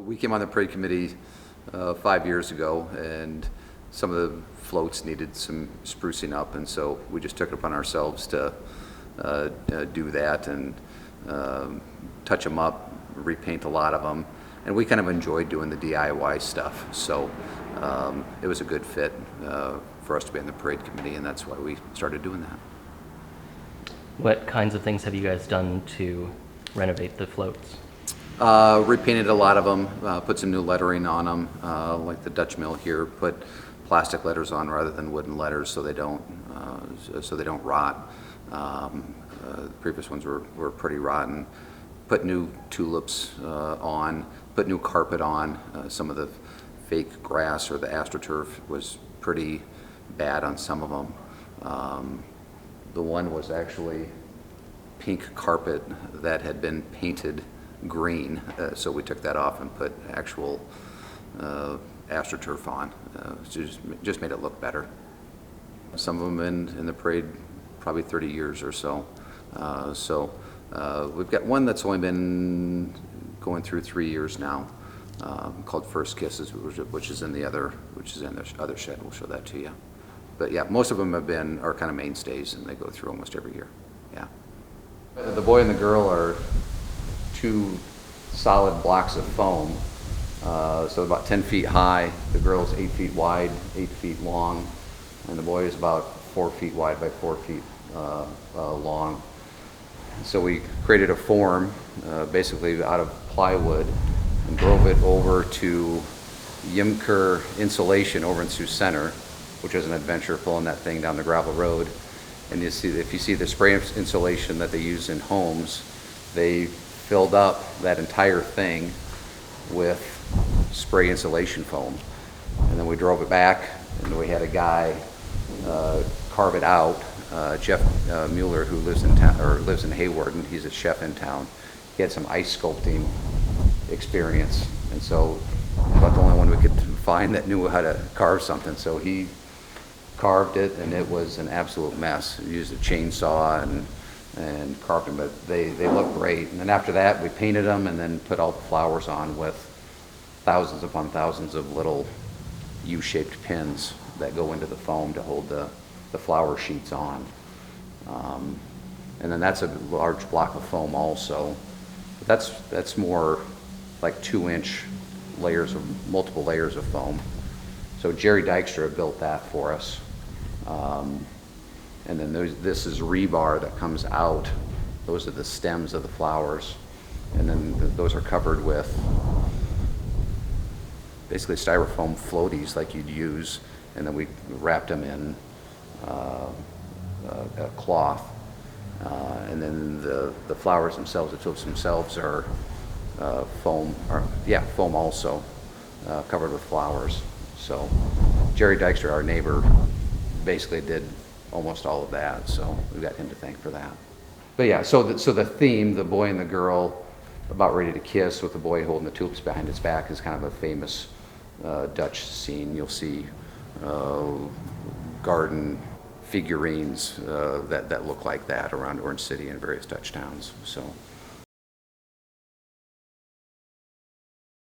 We came on the parade committee 5 years ago, and some of the floats needed some sprucing up, and so we just took it upon ourselves to do that and touch them up, repaint a lot of them, and we kind of enjoyed doing the DIY stuff. So it was a good fit for us to be in the parade committee, and that's why we started doing that. What kinds of things have you guys done to renovate the floats? Repainted a lot of them, put some new lettering on them, like the Dutch mill here, put plastic letters on rather than wooden letters so they don't rot. The previous ones were pretty rotten. Put new tulips on, put new carpet on. Some of the fake grass or the astroturf was pretty bad on some of them. The one was actually pink carpet that had been painted green, so we took that off and put actual astroturf on. Just made it look better. Some of them in the parade probably 30 years or so. We've got one that's only been going through 3 years now, called First Kisses, which is in the other shed. We'll show that to you. But yeah, most of them are kind of mainstays, and they go through almost every year. Yeah. The boy and the girl are two solid blocks of foam, so about 10 feet high. The girl's 8 feet wide, 8 feet long, and the boy is about 4 feet wide by 4 feet long. So we created a form basically out of plywood and drove it over to Yimker Insulation over in Sioux Center, which was an adventure pulling that thing down the gravel road. And you see, if you see the spray insulation that they use in homes, they filled up that entire thing with spray insulation foam. And then we drove it back, and we had a guy carve it out. Jeff Mueller, who lives in town, or lives in Hayward, and he's a chef in town. He had some ice sculpting experience, and so about the only one we could find that knew how to carve something. So he carved it, and it was an absolute mess. He used a chainsaw and carved them, but they look great. And then after that, we painted them and then put all the flowers on with thousands upon thousands of little U-shaped pins that go into the foam to hold the flower sheets on. And then that's a large block of foam also. But that's more like 2-inch layers of multiple layers of foam. So Jerry Dykstra built that for us. And then this is rebar that comes out. Those are the stems of the flowers. And then those are covered with basically styrofoam floaties like you'd use. And then we wrapped them in a cloth. And then the flowers themselves, the tulips themselves, are foam also, covered with flowers. So Jerry Dykstra, our neighbor, basically did almost all of that, so we've got him to thank for that. But yeah, so the theme, the boy and the girl about ready to kiss with the boy holding the tulips behind his back, is kind of a famous Dutch scene. You'll see garden figurines that look like that around Orange City and various Dutch towns. So